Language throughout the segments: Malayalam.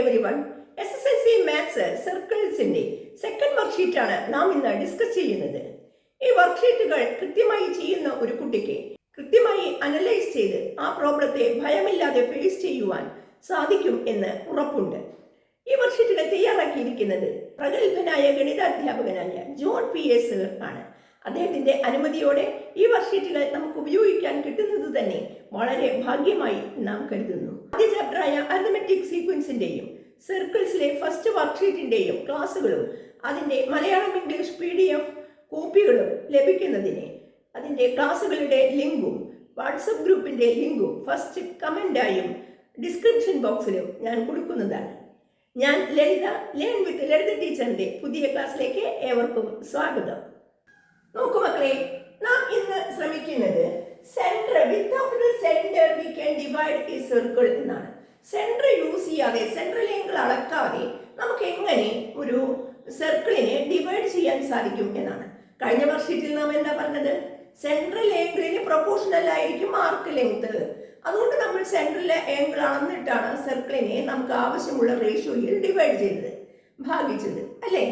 എവരിവൺ, SSLC മാത്സ് സർക്കിൾസിന്റെ സെക്കൻഡ് വർക്ക്ഷീറ്റാണ് നാം ഇന്ന് ഡിസ്കസ് ചെയ്യുന്നത്. ഈ വർക്ക്ഷീറ്റുകൾ കൃത്യമായി ചെയ്യുന്ന ഒരു കുട്ടിക്ക് കൃത്യമായി അനലൈസ് ചെയ്ത് ആ പ്രോബ്ലത്തെ ഭയമില്ലാതെ ഫേസ് ചെയ്യുവാൻ സാധിക്കും എന്ന് ഉറപ്പുണ്ട്. ഈ വർക്ക്ഷീറ്റുകൾ തയ്യാറാക്കിയിരിക്കുന്നത് പ്രഗത്ഭനായ ഗണിതാധ്യാപകനായ ജോൺ PS ആണ്. അദ്ദേഹത്തിന്റെ അനുമതിയോടെ ഈ വർക്ക്ഷീറ്റുകൾ നമുക്ക് ഉപയോഗിക്കാൻ കിട്ടുന്നത് തന്നെ വളരെ ഭാഗ്യമായി നാം കരുതുന്നു. ആദ്യ ചാപ്റ്ററായ അരിത്മെറ്റിക് സീക്വൻസിന്റെയും സർക്കിൾസിലെ ഫസ്റ്റ് വർക്ക്ഷീറ്റിന്റെയും ക്ലാസ്സുകളും അതിന്റെ മലയാളം ഇംഗ്ലീഷ് PDF കോപ്പികളും ലഭിക്കുന്നതിന് അതിന്റെ ക്ലാസ്സുകളുടെ ലിങ്കും വാട്സപ്പ് ഗ്രൂപ്പിന്റെ ലിങ്കും ഫസ്റ്റ് കമന്റായും ഡിസ്ക്രിപ്ഷൻ ബോക്സിലും ഞാൻ കൊടുക്കുന്നതാണ്. ഞാൻ ലളിത, ലേൺ വിത്ത് ലളിത ടീച്ചറിന്റെ പുതിയ ക്ലാസ്സിലേക്ക് ഏവർക്കും സ്വാഗതം. നോക്കൂ മക്കളെ, നാം ഇന്ന് ശ്രമിക്കുന്നത് centre without the centre we can divide A circle എന്നാണ്. സെന്റർ യൂസ് ചെയ്യാതെ, സെൻട്രൽ ആംഗിൾ അളക്കാതെ നമുക്ക് എങ്ങനെ ഒരു സർക്കിളിനെ ഡിവൈഡ് ചെയ്യാൻ സാധിക്കും എന്നാണ്. കഴിഞ്ഞ വർഷത്തിൽ നാം എന്താ പറഞ്ഞത്? സെൻട്രൽ ആംഗിളിന് പ്രൊപ്പോർഷണൽ ആയിരിക്കും ആർക്ക് ലെങ്ത്. അതുകൊണ്ട് നമ്മൾ സെൻട്രൽ ആംഗിൾ അളന്നിട്ടാണ് സർക്കിളിനെ നമുക്ക് ആവശ്യമുള്ള റേഷ്യോയിൽ ഡിവൈഡ് ചെയ്തത്, ഭാഗിച്ചത്, അല്ലേ?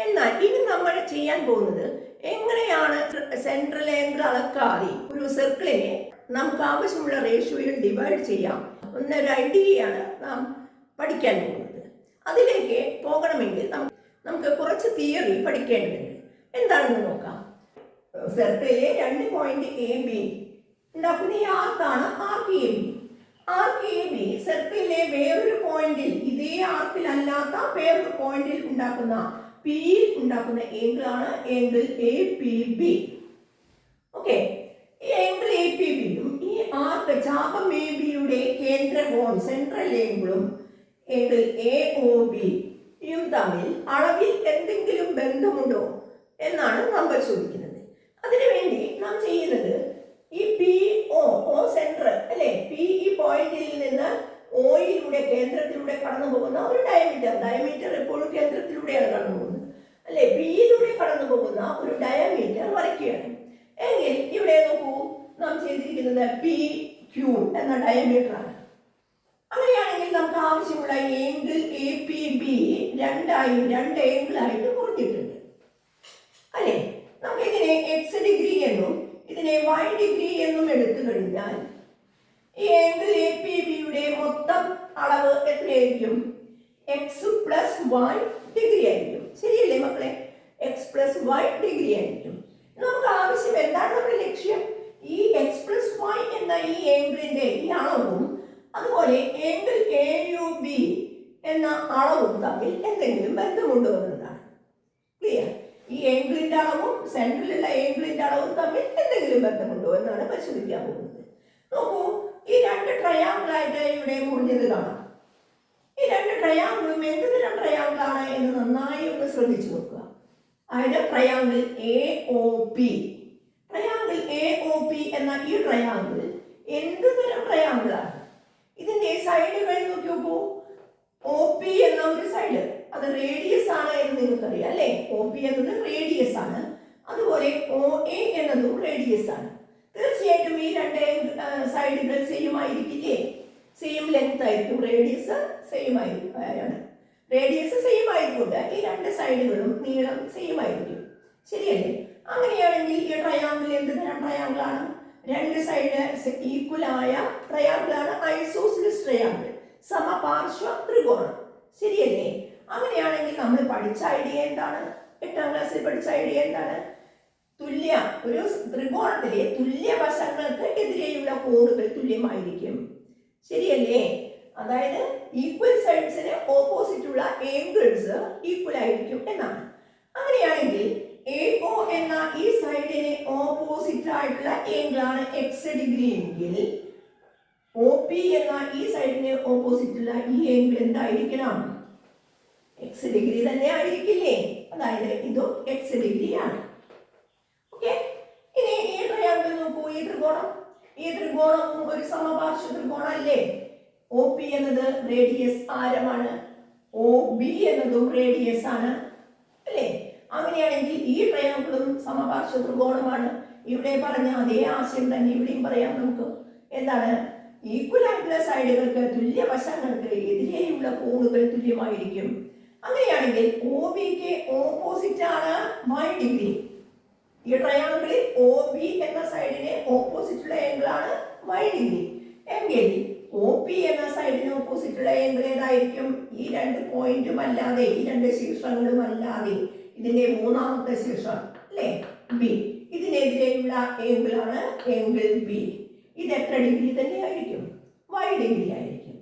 എന്നാൽ ഇനി നമ്മൾ ചെയ്യാൻ പോകുന്നത് എങ്ങനെയാണ് സെൻട്രൽ ആംഗിൾ അളക്കാതെ ഒരു സർക്കിളിനെ നമുക്ക് ആവശ്യമുള്ള റേഷ്യോയിൽ ഡിവൈഡ് ചെയ്യാം എന്നൊരു ഐഡിയയാണ് നാം പഠിക്കാൻ പോകുന്നത്. അതിലേക്ക് പോകണമെങ്കിൽ നമുക്ക് കുറച്ച് തിയറി പഠിക്കേണ്ടതുണ്ട്. എന്താണെന്ന് നോക്കാം. സർക്കിളിലെ 2 പോയിന്റ് AB ഉണ്ടാക്കുന്ന ഈ ആർക്കാണ് ആർക്ക് AB. ആർക്ക് AB സർക്കിളിലെ വേറൊരു പോയിന്റിൽ, ഇതേ ആർക്കിൽ അല്ലാത്ത വേറൊരു പോയിന്റിൽ ഉണ്ടാക്കുന്ന Pയിൽ ഉണ്ടാക്കുന്ന ആംഗിൾ ആണ് ആംഗിൾ APB. ഓക്കെ, ഈ ആംഗിൾ APBയും ഈ ആർക്ക് ചാപം ABയുടെ കേന്ദ്രകോൺ സെൻട്രൽ ആംഗിളും ആംഗിൾ AOBയും തമ്മിൽ അളവിൽ എന്തെങ്കിലും ബന്ധമുണ്ടോ എന്നാണ് നാം പരിശോധിക്കുന്നത്. അതിനുവേണ്ടി നാം ചെയ്യുന്നത് ഈ PO സെന്റർ അല്ലെ, P ഈ പോയിന്റിൽ നിന്ന് ഓയിലൂടെ കേന്ദ്രത്തിലൂടെ കടന്നു പോകുന്ന ഒരു ഡയമീറ്റർ എപ്പോഴും കേന്ദ്രത്തിലൂടെയാണ് കടന്നു പോകുന്നത്, അല്ലെ? Bയിലൂടെ കടന്നു പോകുന്ന ഒരു ഡയമീറ്റർ വരയ്ക്കുകയാണ്. എങ്കിൽ ഇവിടെ നോക്കൂ, നാം ചെയ്തിരിക്കുന്നത് PQ എന്ന ഡയമീറ്റർ ആണ്. അങ്ങനെയാണെങ്കിൽ നമുക്ക് ആവശ്യമുള്ള ആംഗിൾ APB രണ്ട് ആംഗിളായിട്ട് മുറിഞ്ഞിട്ടുണ്ട്, അല്ലെ? നമുക്ക് ഇതിനെ X ഡിഗ്രി എന്നും ഇതിനെ Y ഡിഗ്രി എന്നും എടുത്തു കഴിഞ്ഞാൽ ഈ ആംഗിൾ APBയുടെ മൊത്തം അളവ് എത്രയായിരിക്കും? X + Y ഡിഗ്രി ആയിരിക്കും. ശരിയല്ലേ മക്കളെ? X + Y ഡിഗ്രി ആയിരിക്കും. നമുക്ക് ആവശ്യം എന്താണ്? നമ്മുടെ ലക്ഷ്യം ഈ X + Y എന്ന ഈ ആംഗിളിന്റെ ഈ അളവും അതുപോലെ ആംഗിൾ AUB എന്ന അളവും തമ്മിൽ എന്തെങ്കിലും ബന്ധമുണ്ടോ എന്നതാണ്. ക്ലിയർ? ഈ ആംഗിളിന്റെ അളവും സെൻട്രലിലുള്ള ആംഗിളിന്റെ അളവും തമ്മിൽ എന്തെങ്കിലും ബന്ധമുണ്ടോ എന്നാണ് പരിശോധിക്കാൻ പോകുന്നത്. നോക്കൂ, ഈ 2 ട്രയാങ്കിൾ ആയിട്ട് ഇവിടെ മുറിഞ്ഞത് കാണാം. ഈ 2 ട്രയാങ്കിളും എന്ത് തരം ട്രയാങ്കിൾ ആണ് എന്ന് നന്നായി ഒന്ന് ശ്രദ്ധിച്ചു നോക്കുക. അതായത് ട്രയാങ്കിൾ AOP എന്ന ഈ ട്രയാങ്കിൾ എന്ത് തരം ട്രയാങ്കിൾ ആണ്? ഇതിന്റെ സൈഡുകൾ നോക്കി നോക്കൂ. OP എന്ന ഒരു സൈഡ് അത് റേഡിയസ് ആണ് എന്ന് നിങ്ങൾക്കറിയാം, അല്ലെ? OP എന്നത് റേഡിയസ് ആണ്. അതുപോലെ OA എന്നതും റേഡിയസ് ആണ്. തീർച്ചയായിട്ടും ഈ 2 സൈഡുകൾ സെയിം ആയിരിക്കില്ലേ? സെയിം ലെങ്ത് ആയിരിക്കും. റേഡിയസ് സെയിം ആയിരിക്കൊണ്ട് ഈ 2 സൈഡുകളും നീളം സെയിം ആയിരിക്കും. ശരിയല്ലേ? അങ്ങനെയാണെങ്കിൽ ഈ ട്രയാങ്കിൾ എന്ത് തരം ട്രയാങ്കിൾ ആണ്? 2 സൈഡ് ഈക്വൽ ആയ ട്രയാങ്കിൾ ആണ് ഐസോസിലിസ് ട്രയാങ്കിൾ, സമപാർശ്വ ത്രികോണം. ശരിയല്ലേ? അങ്ങനെയാണെങ്കിൽ നമ്മൾ പഠിച്ച ഐഡിയ എന്താണ്? 8ാം ക്ലാസ്സിൽ പഠിച്ച ഐഡിയ എന്താണ്? ഒരു ത്രികോണത്തിലെ തുല്യ വശങ്ങൾക്ക് എതിരെയുള്ള കോണുകൾ തുല്യമായിരിക്കും. ശരിയല്ലേ? അതായത് ഈക്വൽ സൈഡ്സിന് ഓപ്പോസിറ്റ് ഉള്ള ആംഗിൾസ് ഈക്വൽ ആയിരിക്കും എന്നാണ്. അങ്ങനെയാണെങ്കിൽ AO എന്ന ഈ സൈഡിന് ഓപ്പോസിറ്റ് ആയിട്ടുള്ള ആംഗിൾ ആണ് X ഡിഗ്രി എങ്കിൽ OP എന്ന ഈ സൈഡിന് ഓപ്പോസിറ്റ് ഉള്ള ഈ ആംഗിൾ എന്തായിരിക്കണം? X ഡിഗ്രി തന്നെ ആയിരിക്കില്ലേ? അതായത് ഇതും X ഡിഗ്രി ആണ്. ഓക്കെ, ഇനി ഈ ട്രയാങ്കിൾ നോക്കൂ. ഈ ത്രികോണവും ഒരു സമപാർശ്വ ത്രികോണം അല്ലേ? OP എന്നത് റേഡിയസ് ആരമാണ്, OB എന്നതും റേഡിയസ് ആണ്, അല്ലേ? അങ്ങനെയാണെങ്കിൽ ഈ ട്രയാങ്കിളും സമപാർശ്വ ത്രികോണമാണ്. ഇവിടെ പറഞ്ഞ അതേ ആശയം തന്നെ ഇവിടെയും പറയാം നമുക്ക്. എന്താണ്? ഈക്വൽ ആയിട്ടുള്ള സൈഡുകൾക്ക് തുല്യ വശങ്ങൾക്ക് എതിരെയുള്ള കോണുകൾ തുല്യമായിരിക്കും. അങ്ങനെയാണെങ്കിൽ ഒ ബിക്ക് ഓപ്പോസിറ്റ് ആണ് y ഡിഗ്രി. ഈ ട്രയാങ്കിളിൽ ഒ ബി എന്ന സൈഡിന് ഓപ്പോസിറ്റ് ഉള്ള ആംഗിൾ ആണ് y ഡിഗ്രി. എങ്കിൽ ഒ പി എന്ന സൈഡിന് ഓപ്പോസിറ്റ് ഉള്ള ആംഗിൾ ഏതായിരിക്കും? ഈ രണ്ട് പോയിന്റും അല്ലാതെ, ഈ രണ്ട് ശീർഷങ്ങളും അല്ലാതെ ഇതിന്റെ മൂന്നാമത്തെ ശീർഷം അല്ലേ, ബി, ഇതിനെതിരെയുള്ള ആംഗിൾ ആണ് ആംഗിൾ ബി. ഇത് എത്ര ഡിഗ്രി തന്നെ ആയിരിക്കും? y ഡിഗ്രി ആയിരിക്കും.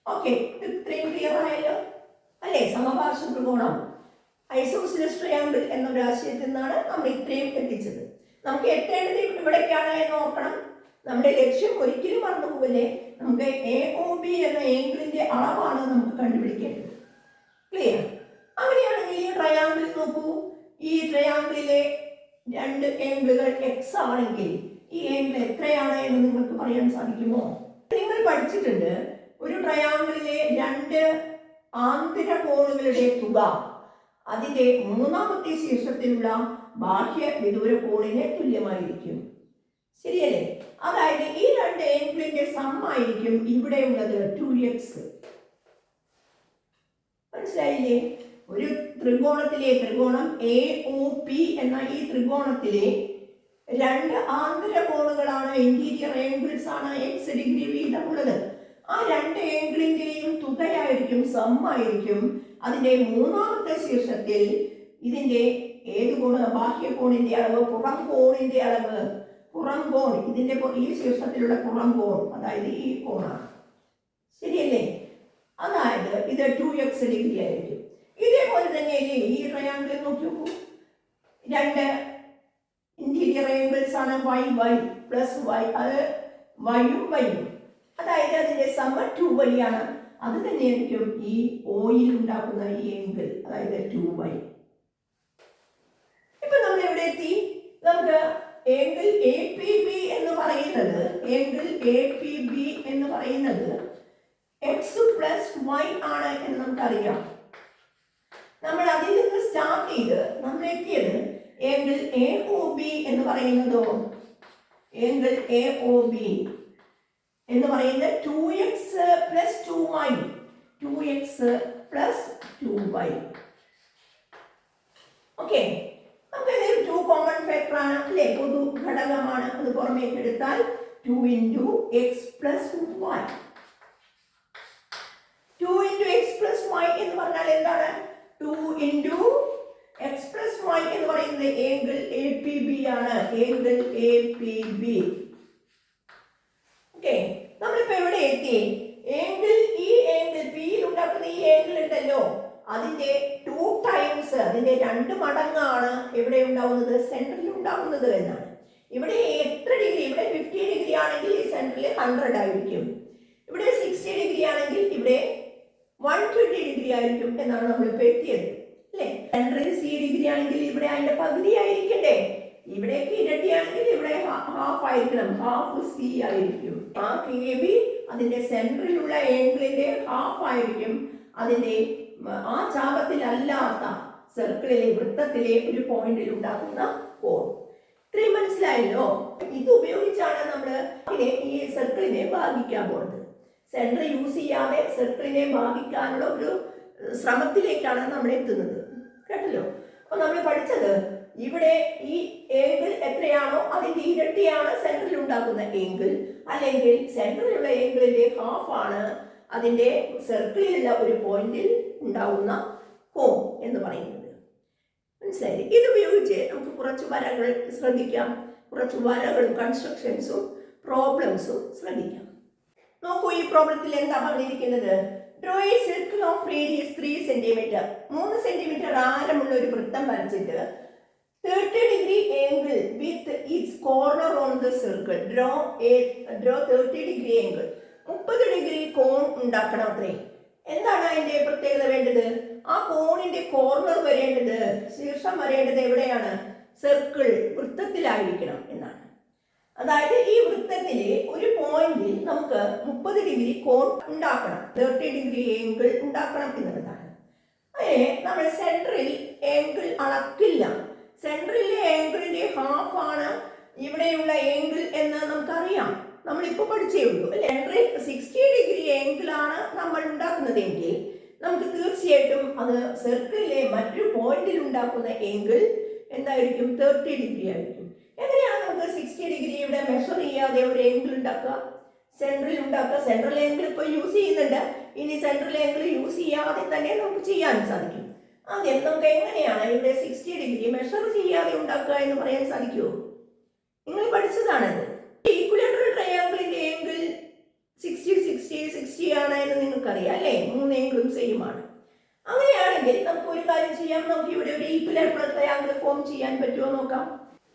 ഓക്കെ, ഇത്രയും ക്ലിയർ ആയല്ലോ അല്ലേ? സമപാർശ്വ ത്രികോണം, ഐസോസിലസ് ട്രയാങ്കിൾ എന്നൊരു ആശയത്തിൽ നിന്നാണ് നമ്മൾ ഇത്രയും എത്തിച്ചത്. നമുക്ക് എത്തേണ്ടത് ഇവിടേക്കാണ് എന്ന് നോക്കണം. നമ്മുടെ ലക്ഷ്യം ഒരിക്കലും മറന്നു പോകല്ലേ. നമുക്ക് AOB എന്ന ആംഗിളിന്റെ അളവാണ് നമുക്ക് കണ്ടുപിടിക്കേണ്ടത്. ക്ലിയർ? അങ്ങനെയാണെങ്കിൽ ഈ ട്രയാങ്കിൾ നോക്കൂ. ഈ ട്രയാങ്കിളിലെ രണ്ട് ആംഗിളുകൾ x ആണെങ്കിൽ ഈ ആംഗിൾ എത്രയാണ് എന്ന് നിങ്ങൾക്ക് പറയാൻ സാധിക്കുമോ? നിങ്ങൾ പഠിച്ചിട്ടുണ്ട്, ഒരു ട്രയാങ്കിളിലെ രണ്ട് ആന്തര കോണുകളുടെ തുക അതിന്റെ മൂന്നാമത്തെ ശീർഷത്തിലുള്ള ബാഹ്യ വിദൂര കോണിന് തുല്യമായിരിക്കും. ശരിയല്ലേ? അതായത് ഈ രണ്ട് ആംഗിളിന്റെ സം ആയിരിക്കും ഇവിടെ ഉള്ളത് 2x. മനസ്സിലായില്ലേ? ഒരു ത്രികോണം AOP എന്ന ഈ ത്രികോണത്തിലെ രണ്ട് ആന്തര കോണുകളാണ്, ഇന്റീരിയർ ആംഗിൾസ് ആണ് x ഡിഗ്രി വീതമുള്ളത്. ആ രണ്ട് ആംഗിളിന്റെയും തുകയായിരിക്കും, സം ആയിരിക്കും അതിന്റെ മൂന്നാമത്തെ ശീർഷത്തിൽ. ഇതിന്റെ ഏത് കോണ്? ബാഹ്യ കോണിന്റെ അളവ്, പുറം കോണിന്റെ അളവ്, പുറം കോൺ, ഇതിന്റെ ഈ ശീർഷത്തിലുള്ള പുറം കോൺ, അതായത് ഈ കോണാണ്. ശരിയല്ലേ? അതായത് ഇത് 2x ഡിഗ്രി ആയിരിക്കും. ഇതേപോലെ തന്നെയല്ലേ ഈ ട്രയാങ്കിൾ നോക്കി നോക്കൂ. രണ്ട് ഇന്റീരിയർ ആംഗിൾസ് ആണ് y പ്ലസ് y, അത് y-ഉം y-ഉം, അതായത് അതിന്റെ സം 2y ആണ്. അത് തന്നെയായിരിക്കും ഈ ഓയിൽ ഉണ്ടാക്കുന്ന ഈ ആംഗിൾ, അതായത് 2y. ഇപ്പൊ നമ്മൾ എവിടെ എത്തി? നമുക്ക് ആംഗിൾ APB എന്ന് പറയുന്നത്, x പ്ലസ് y ആണ് എന്ന് നമുക്കറിയാം. നമ്മൾ അതിൽ നിന്ന് സ്റ്റാർട്ട് ചെയ്ത് നമ്മൾ എത്തിയത് ആംഗിൾ AOB എന്ന് പറയുന്നതോ, ആംഗിൾ AOB എന്ന് പറയുന്നത് 2x plus 2y, 2x plus 2y. Okay, നമുക്ക് 2 കോമൺ ഫാക്ടർ ആണ് അല്ലേ, പൊതു ഘടകമാണ്. അത് പുറമേക്ക് എടുത്താൽ 2 into x plus y. 2 into x plus y എന്ന് പറഞ്ഞാൽ എന്താണ്? 2 into x plus y എന്ന് പറയുന്നത് ആംഗിൾ APB ആണ്, ആംഗിൾ APB. ഓക്കെ, നമ്മളിപ്പോ എവിടെ എത്തി? ആംഗിൾ, ഈ ആംഗിൾ പിയിൽ ഉണ്ടാക്കുന്ന ഈ ആംഗിൾ ഉണ്ടല്ലോ, അതിന്റെ 2 ടൈംസ്, അതിന്റെ 2 മടങ്ങാണ് എവിടെ ഉണ്ടാവുന്നത്? സെന്ററിൽ ഉണ്ടാവുന്നത് എന്നാണ്. ഇവിടെ എത്ര ഡിഗ്രി? ഇവിടെ 50 ഡിഗ്രി ആണെങ്കിൽ ഈ സെന്ററിൽ 100 ആയിരിക്കും. ഇവിടെ 60 ഡിഗ്രി ആണെങ്കിൽ ഇവിടെ 120 ഡിഗ്രി ആയിരിക്കും എന്നാണ് നമ്മളിപ്പോ എത്തിയത് അല്ലേ? സെന്ററിൽ C ഡിഗ്രി ആണെങ്കിൽ ഇവിടെ അതിന്റെ പകുതി ആയിരിക്കണ്ടേ? ഇവിടേക്ക് ഇരട്ടിയാണെങ്കിൽ ഇവിടെ ഹാഫ് ആയിരിക്കണം, ഹാഫ് C ആയിരിക്കും. ആ KB അതിന്റെ സെന്ററിലുള്ള ആംഗിളിന്റെ ഹാഫ് ആയിരിക്കും അതിന്റെ ആ ചാപത്തിൽ അല്ലാത്ത സർക്കിളിലെ, വൃത്തത്തിലെ ഒരു പോയിന്റിൽ ഉണ്ടാക്കുന്ന കോൺ. ഇത്രയും മനസ്സിലായല്ലോ? ഇത് ഉപയോഗിച്ചാണ് നമ്മൾ ഈ സർക്കിളിനെ ഭാഗിക്കാൻ പോകുന്നത്. സെന്റർ യൂസ് ചെയ്യാതെ സർക്കിളിനെ ഭാഗിക്കാനുള്ള ഒരു ശ്രമത്തിലേക്കാണ് നമ്മൾ എത്തുന്നത്. കേട്ടല്ലോ? അപ്പൊ നമ്മൾ പഠിച്ചത്, ഇവിടെ ഈ ആംഗിൾ എത്രയാണോ അതിന്റെ ഇരട്ടിയാണ് സെന്ററിൽ ഉണ്ടാക്കുന്ന ആംഗിൾ, അല്ലെങ്കിൽ സെന്ററിലുള്ള ആംഗിളിന്റെ ഹാഫ് ആണ് അതിന്റെ സർക്കിളിലുള്ള ഒരു പോയിന്റിൽ ഉണ്ടാവുന്ന കോൺ എന്ന് പറയുന്നത്. മനസ്സിലായില്ലേ? ഇത് ഉപയോഗിച്ച് നമുക്ക് കുറച്ച് വരകൾ ശ്രദ്ധിക്കാം, കുറച്ച് വരകളും കൺസ്ട്രക്ഷൻസും പ്രോബ്ലംസും ശ്രദ്ധിക്കാം. നോക്കൂ, ഈ പ്രോബ്ലത്തിൽ എന്താ പറഞ്ഞിരിക്കുന്നത്? Draw a circle of radius 3 centimetre, 3 centimetre ആരമുള്ള ഒരു വൃത്തം വരച്ചിട്ട് 30 degree angle with its corner on the circle. Draw 30 degree angle. 30 degree കോൺ ഉണ്ടാക്കണം അത്രേ. എന്താണ് അതിന്റെ പ്രത്യേകത വേണ്ടത്? ആ കോണിന്റെ കോർണർ വരേണ്ടത്, ശീർഷം വരേണ്ടത് എവിടെയാണ്? സർക്കിൾ, വൃത്തത്തിലായിരിക്കണം എന്നാണ്. അതായത് ഈ വൃത്തത്തിലെ ഒരു പോയിന്റിൽ നമുക്ക് 30 ഡിഗ്രി കോൺ ഉണ്ടാക്കണം, 30 ഡിഗ്രി ആംഗിൾ ഉണ്ടാക്കണം എന്നുള്ളതാണ്. അങ്ങനെ നമ്മൾ സെൻട്രൽ ആംഗിൾ അളക്കില്ല. സെൻട്രലിലെ ആംഗിളിന്റെ ഹാഫ് ആണ് ഇവിടെയുള്ള ആംഗിൾ എന്ന് നമുക്കറിയാം. നമ്മളിപ്പോൾ പഠിച്ചേ ഉള്ളൂ അല്ലേ. സെൻട്രൽ 60 ഡിഗ്രി ആംഗിളാണ് നമ്മൾ ഉണ്ടാക്കുന്നതെങ്കിൽ നമുക്ക് തീർച്ചയായിട്ടും അത് സർക്കിളിലെ മറ്റൊരു പോയിന്റിൽ ഉണ്ടാക്കുന്ന ആംഗിൾ എന്തായിരിക്കും? 30 ഡിഗ്രി ആയിരിക്കും. എങ്ങനെയാണ് നമുക്ക് 60 ഡിഗ്രി ഇവിടെ മെഷർ ചെയ്യാതെ ഒരു ആംഗിൾ ഉണ്ടാക്കുക? സെൻട്രൽ ഉണ്ടാക്കുക. സെൻട്രൽ ആംഗിൾ ഇപ്പോൾ യൂസ് ചെയ്യുന്നുണ്ട്. ഇനി സെൻട്രൽ ആംഗിൾ യൂസ് ചെയ്യാതെ തന്നെ നമുക്ക് ചെയ്യാൻ സാധിക്കും. ആദ്യം നമുക്ക് എങ്ങനെയാണ് ഇവിടെ 60 ഡിഗ്രി മെഷർ ചെയ്യാതെ ഉണ്ടാക്കുക എന്ന് പറയാൻ സാധിക്കുമോ? നിങ്ങൾ പഠിച്ചതാണത്. ഈക്വലേറ്ററൽ ട്രയാങ്കിളിന്റെ ആംഗിൾ 60 60 60 ആണ് എന്ന് നിങ്ങൾക്കറിയാം അല്ലേ. 3 ആംഗിളും സെയിം ആണ്. അങ്ങനെയാണെങ്കിൽ നമുക്ക് ഒരു കാര്യം ചെയ്യാം. നമുക്ക് ഇവിടെ ഒരു ഈക്വലേറ്ററൽ ട്രയാങ്കിൾ ഫോം ചെയ്യാൻ പറ്റുമോ നോക്കാം.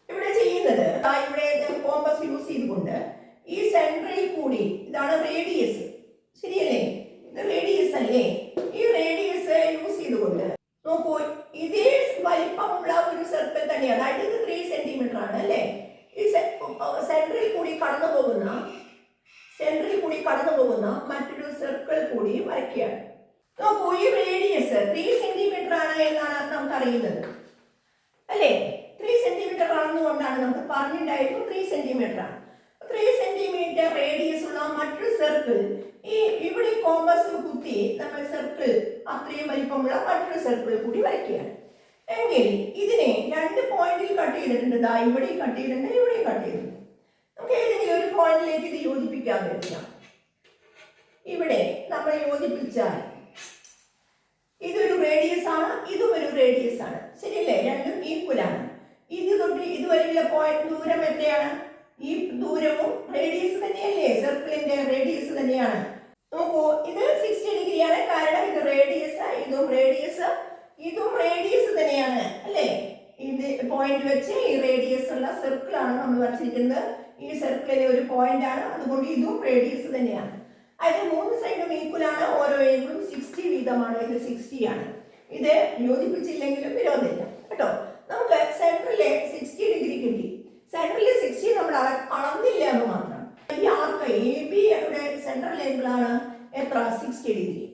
ഇവിടെ ചെയ്യുന്നത് ഇവിടെ കോമ്പസ് യൂസ് ചെയ്തുകൊണ്ട് ഈ സെൻട്രൽ കൂടി, ഇതാണ് റേഡിയസ്, ശരിയല്ലേ? ഇത് റേഡിയസ് അല്ലേ? ഈ റേഡിയസ് യൂസ് ചെയ്തുകൊണ്ട് നോക്കൂ, ഇതേ വലിപ്പമുള്ള ഒരു സർക്കിൾ തന്നെയാണ്. അതായത് ഇത് 3 സെന്റിമീറ്റർ ആണ് അല്ലേ. ഈ സെൻട്രൽ കൂടി കടന്നു പോകുന്ന മറ്റൊരു സർക്കിൾ കൂടി വരയ്ക്കുകയാണ്. നോക്കൂ, ഈ റേഡിയസ് 3 സെന്റിമീറ്റർ ആണ് എന്നാണ് നമുക്ക് അറിയുന്നത് അല്ലേ. 3 സെന്റിമീറ്റർ ആണെന്നുകൊണ്ടാണ് നമുക്ക് പറഞ്ഞിട്ടുണ്ടായിരുന്നു 3 സെന്റിമീറ്റർ ആണ്. 3 സെന്റിമീറ്റർ റേഡിയസ് ഉള്ള മറ്റൊരു സർക്കിൾ ഇവിടെ കോമ്പസ് കുത്തി നമ്മൾ സർക്കിൾ അത്രയും വലിപ്പമുള്ള മറ്റൊരു സർക്കിൾ കൂടി വരയ്ക്കുകയാണ്. എങ്കിൽ ഇതിനെ 2 പോയിന്റിൽ കട്ട് ചെയ്തിട്ടുണ്ട്. ഇവിടെ കട്ട് ചെയ്തിട്ടുണ്ട്, ഇവിടെ കട്ട് ചെയ്തിട്ടുണ്ട്. നമുക്ക് ഏതെങ്കിലും ഒരു പോയിന്റിലേക്ക് ഇത് യോജിപ്പിക്കാൻ പറ്റില്ല. ഇവിടെ നമ്മൾ യോജിപ്പിച്ചാൽ ഇതൊരു റേഡിയസ് ആണ്, ഇതും ഒരു റേഡിയസ് ആണ്, ശരിയല്ലേ? രണ്ടും ഈക്വൽ ആണ്. ഇത് തൊട്ട് ഇതുവരെയുള്ള പോയിന്റ് ദൂരം എത്രയാണ്? ഈ ദൂരവും റേഡിയസ് തന്നെയല്ലേ, സർക്കിളിന്റെ റേഡിയസ് തന്നെയാണ്. നോക്കൂ, ഇത് 60 ഡിഗ്രിയാണ്. കാരണം ഇത് റേഡിയസ്, ഇതും റേഡിയസ് തന്നെയാണ് അല്ലേ. ഇത് പോയിന്റ് വെച്ച് ഈ റേഡിയസ് ഉള്ള സർക്കിൾ ആണ് നമ്മൾ വരച്ചിരിക്കുന്നത്. ഈ സർക്കിളിലെ ഒരു പോയിന്റ് ആണ്, അതുകൊണ്ട് ഇതും റേഡിയസ് തന്നെയാണ്. അതിന് 3 സൈഡും ഈക്വൽ ആണ്. ഓരോ ആംഗിളും 60 വീതമാണ്. ഇത് 60 ആണ്. ഇത് യോജിപ്പിച്ചില്ലെങ്കിലും വിരോധമില്ല കേട്ടോ. നമുക്ക് സെൻട്രലിലെ 60 ഡിഗ്രി കിട്ടി. സെൻട്രലിലെ 60 നമ്മൾ അളന്നില്ല എന്ന് മാത്രം. ഈ ആർക്ക് എ ബി യുടെ സെൻട്രൽ ആംഗിൾ ആണ് എത്ര? 60 ഡിഗ്രി.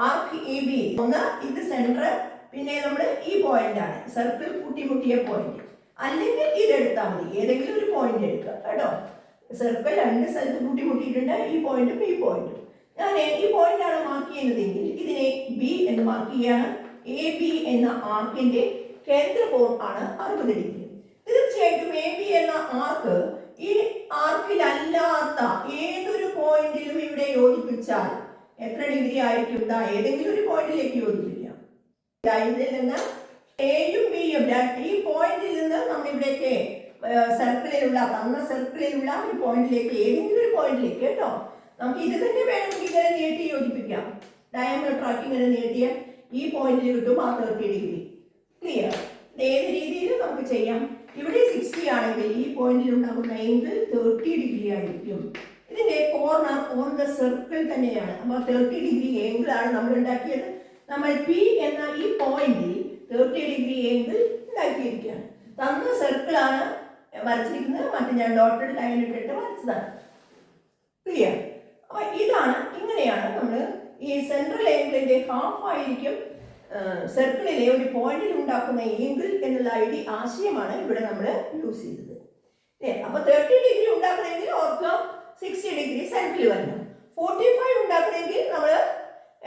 ആർക്ക് എ ബി ഒന്ന്, ഇത് സെൻട്രൽ, പിന്നെ നമ്മൾ ഈ പോയിന്റ് ആണ് സർക്കിൾ കൂട്ടിമുട്ടിയ പോയിന്റ്. അല്ലെങ്കിൽ ഇതെടുത്താൽ മതി, ഏതെങ്കിലും ഒരു പോയിന്റ് എടുക്കുക കേട്ടോ. സർക്കിൾ 2 സ്ഥലത്ത് കൂട്ടിമുട്ടിയിട്ടുണ്ട്, ഈ പോയിന്റും ഈ പോയിന്റും. ഞാൻ ഈ പോയിന്റ് ആണ് മാർക്ക് ചെയ്യുന്നതെങ്കിൽ ഇതിനെ ബി എന്ന് മാർക്ക് ചെയ്യാണ്. എ ബി എന്ന ആർക്കിന്റെ കേന്ദ്രകോൺ ആണ് 60 ഡിഗ്രി. തീർച്ചയായിട്ടും എ ബി എന്ന ആർക്ക് ഈ ആർക്കിലല്ലാത്ത ഏതൊരു പോയിന്റിലും ഇവിടെ യോജിപ്പിച്ചാൽ എത്ര ഡിഗ്രി ആയിരിക്കും? ഏതെങ്കിലും ഒരു പോയിന്റിലേക്ക് യോജിപ്പിക്കാം. ഇതിൽ നിന്ന് എയും ബിയും ഈ പോയിന്റിൽ നിന്ന് നമ്മൾ ഇവിടേക്ക് സർക്കിളിലുള്ള ഒരു പോയിന്റിലേക്ക്, ഏതെങ്കിലും ഒരു പോയിന്റിലേക്ക് കേട്ടോ. നമുക്ക് ഇത് തന്നെ വേണമെങ്കിൽ ഇങ്ങനെ നീട്ടി യോജിപ്പിക്കാം. ഡയമീറ്റർ ആക്കി ഇങ്ങനെ നീട്ടിയാൽ ഈ പോയിന്റിൽ കിട്ടും ആ 30 ഡിഗ്രി. ക്ലിയർ? ഏത് രീതിയിലും നമുക്ക് ചെയ്യാം. ഇവിടെ 60 ആണെങ്കിൽ ഈ പോയിന്റിൽ ഉണ്ടാകുന്ന ആംഗിൾ 30 ഡിഗ്രി ആയിരിക്കും. ഇതിന്റെ കോർണർ ഓൺ ദ സർക്കിൾ തന്നെയാണ്. അപ്പോൾ 30 ഡിഗ്രി ആംഗിൾ ആണ് നമ്മൾ ഉണ്ടാക്കിയത്. നമ്മൾ പി എന്ന ഈ പോയിന്റിൽ 30 ഡിഗ്രി ആംഗിൾ ഉണ്ടാക്കിയിരിക്കുകയാണ്. തന്ന സർക്കിൾ ആണ് വരച്ചിരിക്കുന്നത്. മറ്റു ഞാൻ ഡോട്ടഡ് ലൈൻ ഇട്ടിട്ട് വരച്ചതാണ്. ക്ലിയർ? അപ്പൊ ഇങ്ങനെയാണ് നമ്മൾ ഈ സെൻട്രൽ ആംഗിളിന്റെ ഹാഫ് ആയിരിക്കും സർക്കിളിലെ ഒരു പോയിന്റിൽ ഉണ്ടാക്കുന്ന ആംഗിൾ എന്നുള്ള ആശയമാണ് ഇവിടെ നമ്മൾ യൂസ് ചെയ്തത്. അപ്പൊ 30 ഡിഗ്രി ഉണ്ടാക്കണമെങ്കിൽ ഓർക്കുക 60 ഡിഗ്രി സെൻട്രൽ വരണം. 45 ഉണ്ടാക്കണമെങ്കിൽ നമ്മൾ